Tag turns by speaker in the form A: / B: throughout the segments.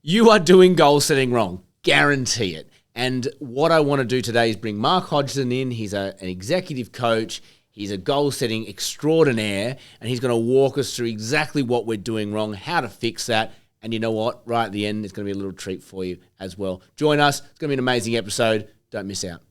A: You are doing goal setting wrong. Guarantee it. And what I want to do today is bring Mark Hodgson in. He's an executive coach. He's a goal setting extraordinaire. And he's going to walk us through exactly what we're doing wrong, how to fix that. And you know what? Right at the end, there's going to be a little treat for you as well. Join us. It's going to be an amazing episode. Don't miss out.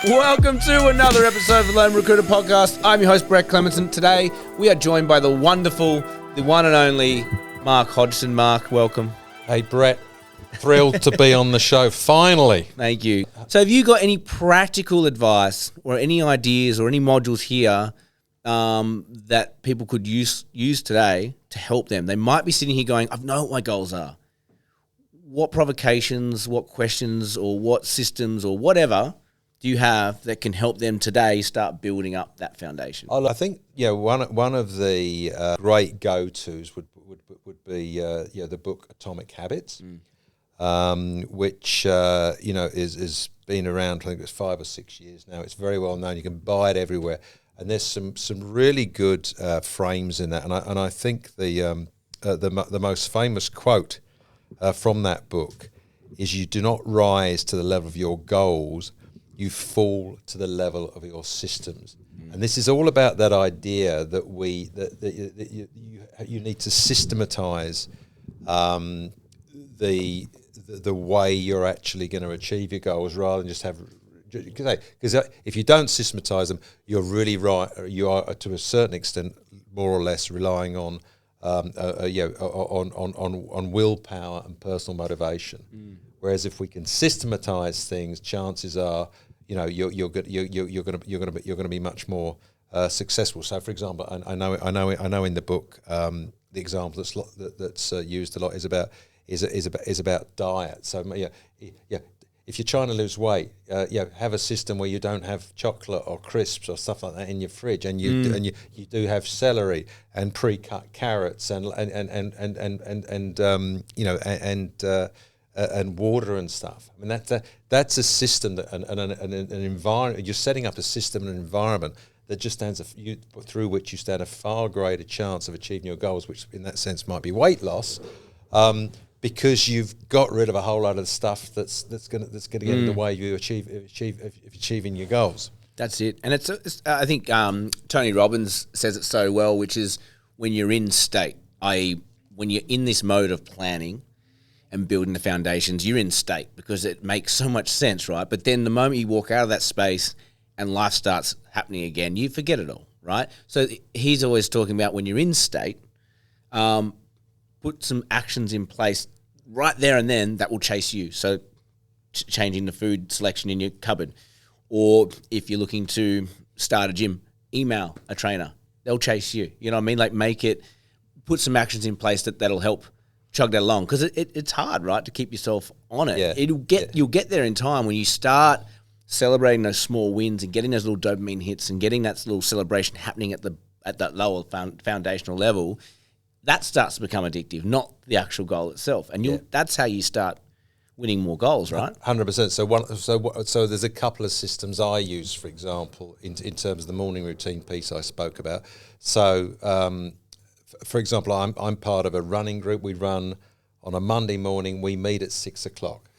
A: Welcome to another episode of the Lone Recruiter Podcast. I'm your host, Brett Clemenson. Today, we are joined by the wonderful, the one and only Mark Hodgson. Mark, welcome.
B: Hey, Brett. Thrilled to be on the show, finally.
A: Thank you. So have you got any practical advice or any ideas or any modules here that people could use today to help them? They might be sitting here going, I know what my goals are. What provocations, what questions, or what systems or whatever do you have that can help them today start building up that foundation?
B: I think one of the great go-tos would be the book Atomic Habits, which is been around. I think it's 5 or 6 years now. It's very well known. You can buy it everywhere, and there's some really good frames in that. And I think the most famous quote from that book is, "You do not rise to the level of your goals. You fall to the level of your systems." And this is all about that idea that you need to systematize the way you're actually going to achieve your goals, rather than just have. Because if you don't systematize them, you're really right. You are to a certain extent more or less relying on on willpower and personal motivation. Whereas if we can systematize things, chances are, you're going to be much more successful. So, for example, I know in the book the example that's used a lot is about diet. So if you're trying to lose weight, have a system where you don't have chocolate or crisps or stuff like that in your fridge, and you do have celery and pre-cut carrots and water and stuff. I mean, that's a system and an environment. You're setting up a system and an environment that just through which you stand a far greater chance of achieving your goals, which in that sense might be weight loss, because you've got rid of a whole lot of the stuff that's going to get in the way of you achieving your goals.
A: That's it. And it's I think Tony Robbins says it so well, which is when you're in state, i.e. when you're in this mode of planning and building the foundations, you're in state because it makes so much sense, right? But then the moment you walk out of that space and life starts happening again, you forget it all, right? So he's always talking about when you're in state, put some actions in place right there and then that will chase you. So changing the food selection in your cupboard. Or if you're looking to start a gym, email a trainer. They'll chase you. You know what I mean? Put some actions in place that'll help chug that along, because it's hard, right, to keep yourself on it.
B: Yeah.
A: You'll get there in time when you start celebrating those small wins and getting those little dopamine hits and getting that little celebration happening at that lower foundational level. That starts to become addictive, not the actual goal itself, and that's how you start winning more goals, right?
B: 100%. So there's a couple of systems I use, for example, in terms of the morning routine piece I spoke about. So. For example, I'm part of a running group. We run on a Monday morning. We meet at 6 o'clock.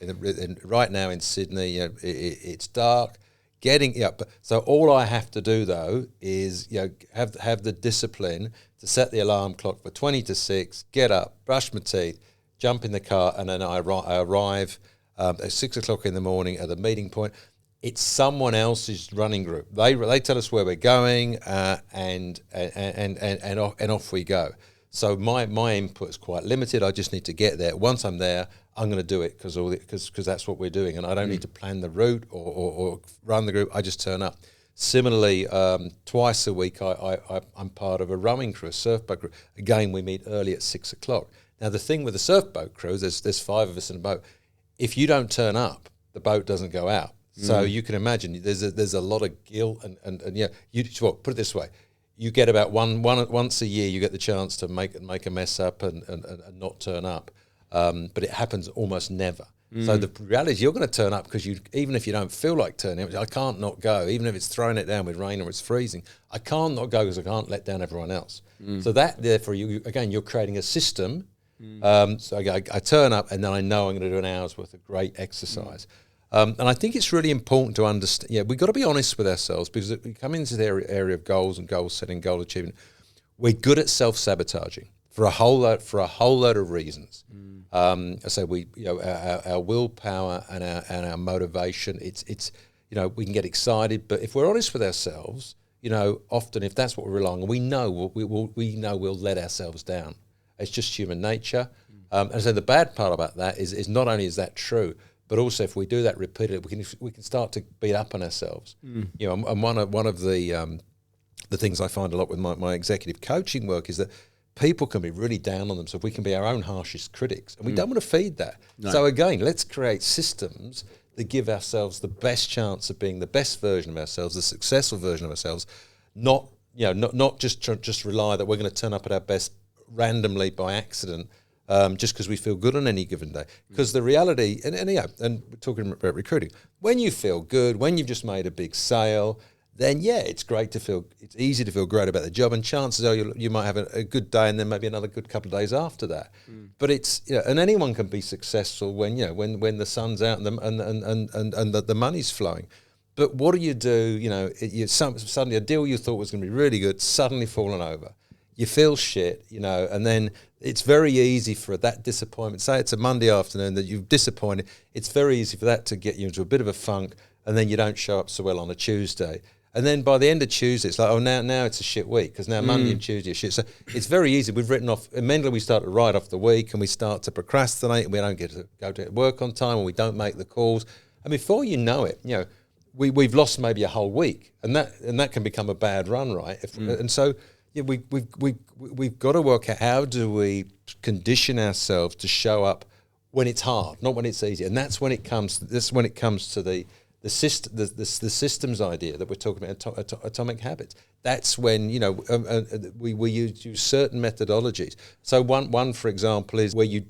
B: Right now in Sydney, it's dark. So all I have to do though is have the discipline to set the alarm clock for 20 to 6. Get up, brush my teeth, jump in the car, and then I arrive at 6 o'clock in the morning at the meeting point. It's someone else's running group. They tell us where we're going, and off we go. So my input is quite limited. I just need to get there. Once I'm there, I'm going to do it because that's what we're doing, and I don't need to plan the route or run the group. I just turn up. Similarly, twice a week, I'm part of a rowing crew, a surfboat crew. Again, we meet early at 6 o'clock. Now the thing with the surfboat crew, there's 5 of us in a boat. If you don't turn up, the boat doesn't go out. So you can imagine there's a lot of guilt and put it this way, you get about once a year you get the chance to make a mess up and not turn up, but it happens almost never. So the reality is you're going to turn up because even if you don't feel like turning up, I can't not go. Even if it's throwing it down with rain or it's freezing, I can't not go because I can't let down everyone else. So that, therefore, you're creating a system. So I turn up and then I know I'm going to do an hour's worth of great exercise. And I think it's really important to understand, we've got to be honest with ourselves, because if we come into the area of goals and goal setting, goal achievement, we're good at self-sabotaging for a whole load of reasons. I say our willpower and our motivation, it's we can get excited, but if we're honest with ourselves, often if that's what we're relying on, we know we'll let ourselves down. It's just human nature. And so the bad part about that is not only is that true, but also if we do that repeatedly, we can start to beat up on ourselves. And one of the things I find a lot with my executive coaching work is that people can be really down on themselves. We can be our own harshest critics, and we don't want to feed that. No. So again, let's create systems that give ourselves the best chance of being the best version of ourselves, the successful version of ourselves. Not just rely that we're going to turn up at our best randomly by accident, just because we feel good on any given day. Because the reality, and we're talking about recruiting, when you feel good, when you've just made a big sale, then it's easy to feel great about the job, and chances are you might have a good day and then maybe another good couple of days after that. But it's and anyone can be successful when the sun's out and the money's flowing. But what do? Suddenly a deal you thought was going to be really good suddenly fallen over. You feel shit, and then it's very easy for that disappointment. Say it's a Monday afternoon that you've disappointed. It's very easy for that to get you into a bit of a funk, and then you don't show up so well on a Tuesday. And then by the end of Tuesday, it's like, oh, now it's a shit week, because now Monday and Tuesday are shit. So it's very easy. We've written off, and mentally we start to write off the week, and we start to procrastinate, and we don't get to go to work on time, and we don't make the calls. And before you know it, we've lost maybe a whole week, and that can become a bad run, right? And so we've got to work out, how do we condition ourselves to show up when it's hard, not when it's easy. And that's when it comes to the systems idea that we're talking about, atomic habits. That's when we use certain methodologies. So one for example is where you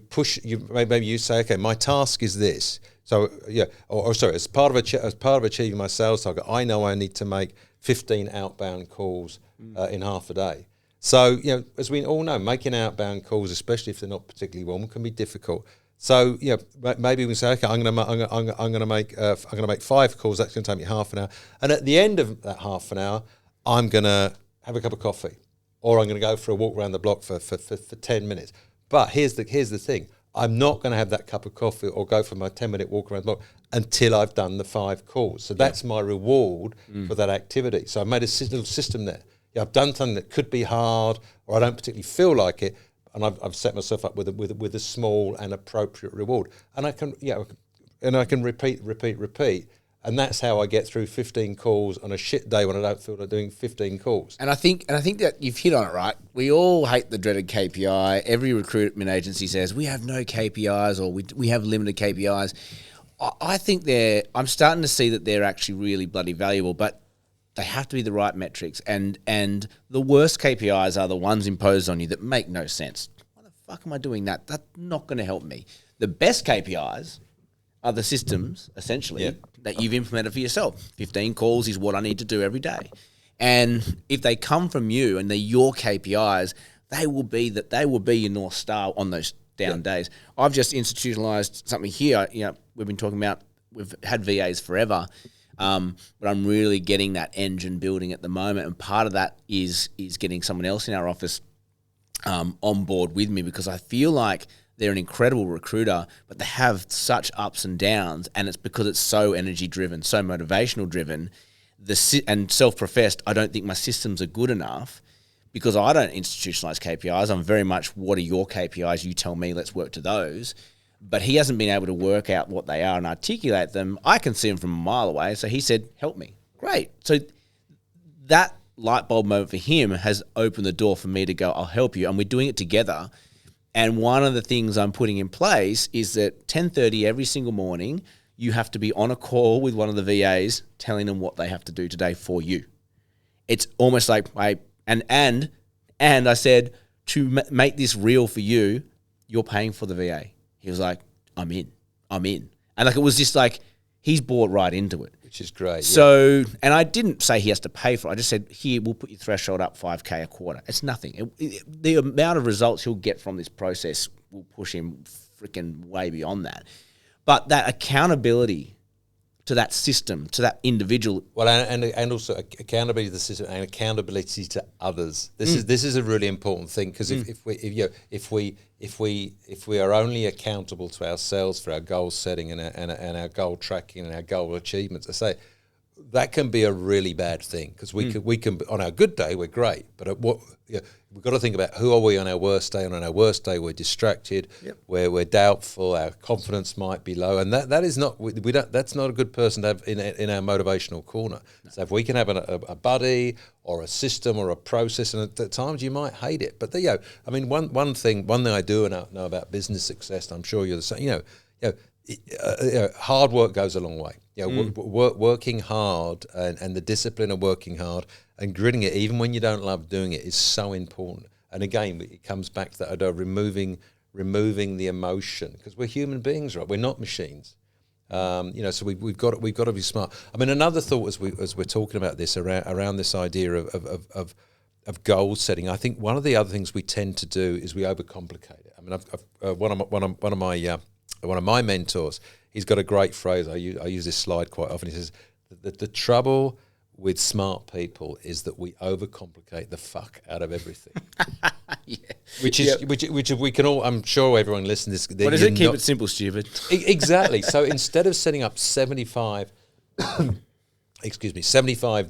B: push. Maybe you say, okay, my task is this. So as part of achieving my sales target, I know I need to make 15 outbound calls in half a day. So as we all know, making outbound calls, especially if they're not particularly warm, can be difficult. So maybe we say, okay, I'm going to make 5 calls. That's going to take me half an hour, and at the end of that half an hour, I'm going to have a cup of coffee, or I'm going to go for a walk around the block for 10 minutes. But here's the thing: I'm not going to have that cup of coffee or go for my 10-minute walk around the block until I've done the 5 calls. So that's my reward for that activity. So I made a little system there. I've done something that could be hard, or I don't particularly feel like it, and I've set myself up with a small and appropriate reward, and I can repeat, and that's how I get through 15 calls on a shit day when I don't feel like doing 15 calls.
A: And I think that you've hit on it, right? We all hate the dreaded KPI. Every recruitment agency says we have no KPIs, or we have limited KPIs. I think I'm starting to see that they're actually really bloody valuable, but they have to be the right metrics, and the worst KPIs are the ones imposed on you that make no sense. Why the fuck am I doing that? That's not going to help me. The best KPIs are the systems, essentially, that you've implemented for yourself. 15 calls is what I need to do every day. And if they come from you and they're your KPIs, they will be your North Star on those down days. I've just institutionalized something here. We've been talking about, we've had VAs forever, but I'm really getting that engine building at the moment. And part of that is getting someone else in our office on board with me, because I feel like they're an incredible recruiter, but they have such ups and downs, and it's because it's so energy driven, so motivational driven. And self-professed, I don't think my systems are good enough, because I don't institutionalize KPIs. I'm very much, what are your KPIs? You tell me, let's work to those. But he hasn't been able to work out what they are and articulate them. I can see them from a mile away. So he said, help me. Great. So that light bulb moment for him has opened the door for me to go, I'll help you. And we're doing it together. And one of the things I'm putting in place is that 10:30 every single morning, you have to be on a call with one of the VAs telling them what they have to do today for you. It's almost like and I said, to make this real for you, you're paying for the VA. He was like, I'm in. And like, it was just like, he's bought right into it.
B: Which is great.
A: So, and I didn't say he has to pay for it. I just said, here, we'll put your threshold up $5,000 a quarter. It's nothing. The amount of results he'll get from this process will push him freaking way beyond that. But that accountability to that system, to that individual.
B: Well, and also accountability to the system and accountability to others. This is a really important thing, because if we are only accountable to ourselves for our goal setting and our goal tracking and our goal achievements, I say that can be a really bad thing, because we can on our good day we're great, but we've got to think about who are we on our worst day. And on our worst day, we're distracted, we're doubtful, our confidence might be low, and that is not that's not a good person to have in our motivational corner. No. So if we can have a buddy or a system or a process, and at times you might hate it, but I mean, one thing I do know about business success, and I'm sure you're the same. Hard work goes a long way. Working hard and the discipline of working hard and gritting it, even when you don't love doing it, is so important. And again, it comes back to that removing the emotion, because we're human beings, right? We're not machines. So we've got to be smart. I mean, another thought as we're talking about this around this idea of goal setting, I think one of the other things we tend to do is we overcomplicate it. I mean, one of my mentors, he's got a great phrase. I use this slide quite often. He says that the trouble with smart people is that we overcomplicate the fuck out of everything. Which we can all. I'm sure everyone listening to this.
A: What is it? Keep it simple, stupid.
B: Exactly. So instead of setting up 75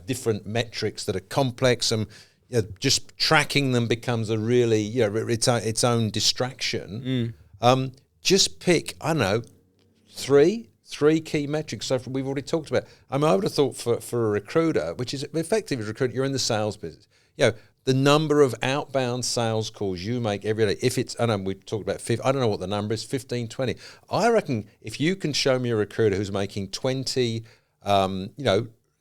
B: different metrics that are complex, and just tracking them becomes a really its own distraction. Just pick, I don't know, three key metrics. So we've already talked about. I would have thought for a recruiter, which is effectively a recruiter, you're in the sales business. The number of outbound sales calls you make every day. If it's, I know we talked about, I don't know what the number is, 15, 20. I reckon if you can show me a recruiter who's making 20,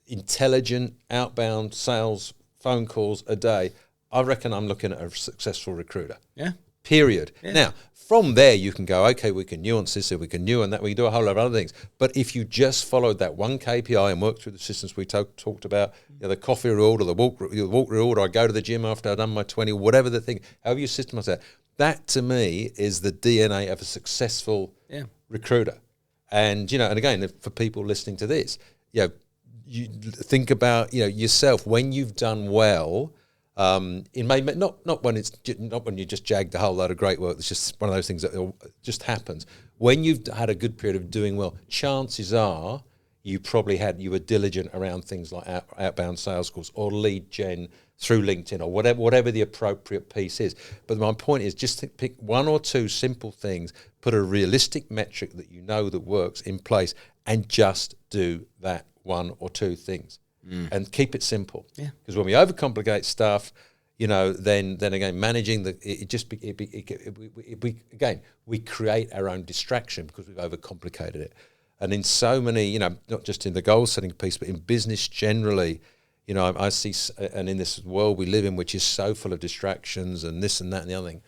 B: intelligent outbound sales phone calls a day, I reckon I'm looking at a successful recruiter.
A: Yeah.
B: Period. Yeah. Now, from there, you can go, okay, we can nuance this, or we can nuance that, we can do a whole lot of other things. But if you just followed that one KPI and worked through the systems we talked about, the coffee reward or the walk reward, or I go to the gym after I've done my 20, whatever the thing, however you systemize that to me is the DNA of a successful recruiter. And, and again, for people listening to this, you think about, yourself when you've done well. In maybe not when you just jagged a whole load of great work. It's just one of those things that just happens. When you've had a good period of doing well, chances are you were diligent around things like outbound sales calls or lead gen through LinkedIn or whatever the appropriate piece is. But my point is just to pick one or two simple things, put a realistic metric that that works in place, and just do that one or two things. And keep it simple. Yeah. Because when we overcomplicate stuff, then again, managing we create our own distraction because we've overcomplicated it. And in so many, not just in the goal setting piece, but in business generally, I see, and in this world we live in, which is so full of distractions and this and that and the other thing,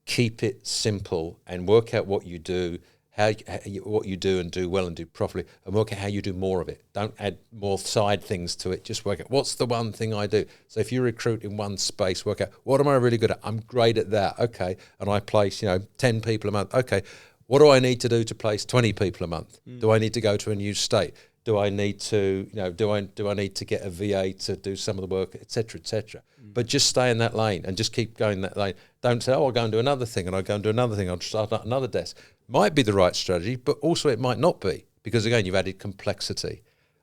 B: keep it simple and work out what you do. What you do and do well and do properly, and work out how you do more of it. Don't add more side things to it. Just work out what's the one thing I do. So if you recruit in one space, work out what am I really good at? I'm great at that. Okay, and I place 10 people a month. Okay, what do I need to do to place 20 people a month? Do I need to go to a new state? Do I need to do I need to get a VA to do some of the work, etc., etc. But just stay in that lane and just keep going that lane. Don't say, I'll go and do another thing, and I'll go and do another thing. I'll start another desk. Might be the right strategy, but also it might not be, because again, you've added complexity.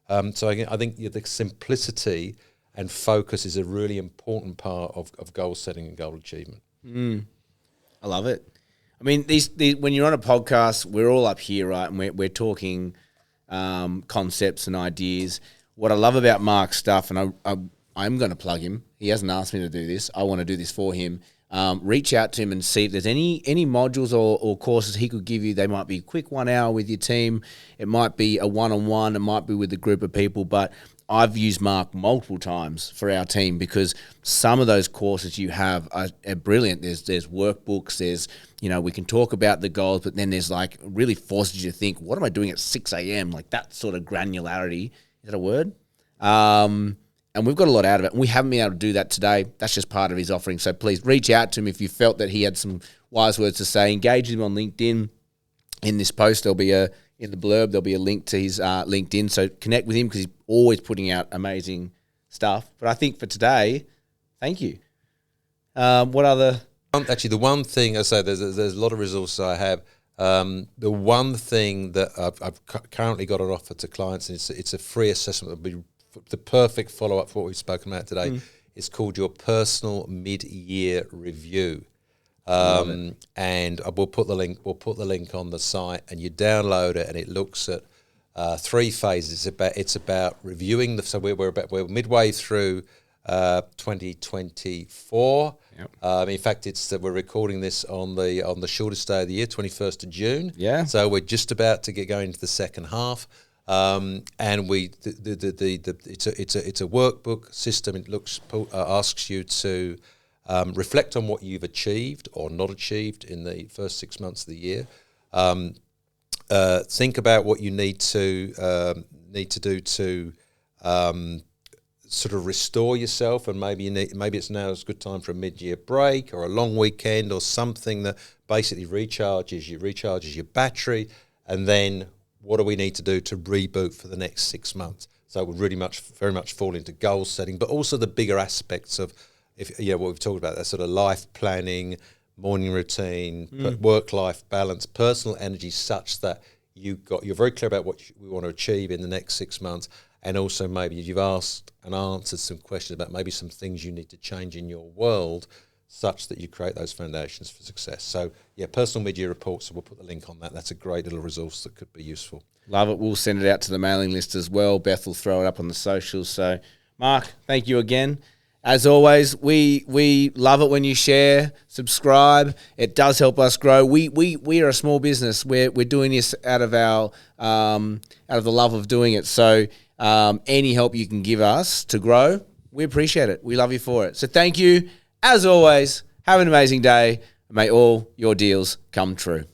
B: So I think the simplicity and focus is a really important part of goal setting and goal achievement.
A: I love it. I mean, these when you're on a podcast, we're all up here, right? And we're talking concepts and ideas. What I love about Mark's stuff, and I'm going to plug him. He hasn't asked me to do this. I want to do this for him. reach out to him and see if there's any modules or courses he could give you. They might be a quick 1 hour with your team. It might be a one-on-one. It might be with a group of people. But I've used Mark multiple times for our team because some of those courses you have are brilliant. There's workbooks. There's, we can talk about the goals, but then there's like really forces you to think, what am I doing at 6 a.m.? Like that sort of granularity. Is that a word? And we've got a lot out of it. And we haven't been able to do that today. That's just part of his offering. So please reach out to him if you felt that he had some wise words to say. Engage with him on LinkedIn. In this post, in the blurb, there'll be a link to his LinkedIn. So connect with him because he's always putting out amazing stuff. But I think for today, thank you. What other?
B: Actually, the one thing I say, there's a lot of resources I have. The one thing that I've currently got on offer to clients, and it's a free assessment. It'll be the perfect follow-up for what we've spoken about today. It's called your personal mid-year review. And we'll put the link on the site, and you download it, and it looks at 3 phases. It's about reviewing so we're midway through 2024. Yep. In fact, it's that we're recording this on the shortest day of the year, 21st of June.
A: Yeah.
B: So we're just about to get going into the second half. And it's a workbook system. It asks you to reflect on what you've achieved or not achieved in the first 6 months of the year. Think about what you need to do to sort of restore yourself, and maybe it's now a good time for a mid-year break or a long weekend or something that basically recharges your battery, and then what do we need to do to reboot for the next 6 months? So it would very much fall into goal setting, but also the bigger aspects of what we've talked about, that sort of life planning, morning routine, work-life balance, personal energy, such that you're very clear about what we want to achieve in the next 6 months, and also maybe you've asked and answered some questions about maybe some things you need to change in your world, such that you create those foundations for success. So, personal mid-year reports, so we'll put the link on that. That's a great little resource that could be useful.
A: Love it. We'll send it out to the mailing list as well. Beth will throw it up on the socials. So, Mark, thank you again. As always, we love it when you share, subscribe. It does help us grow. We are a small business. We're doing this out of the love of doing it. So, any help you can give us to grow, we appreciate it. We love you for it. So, thank you. As always, have an amazing day. May all your deals come true.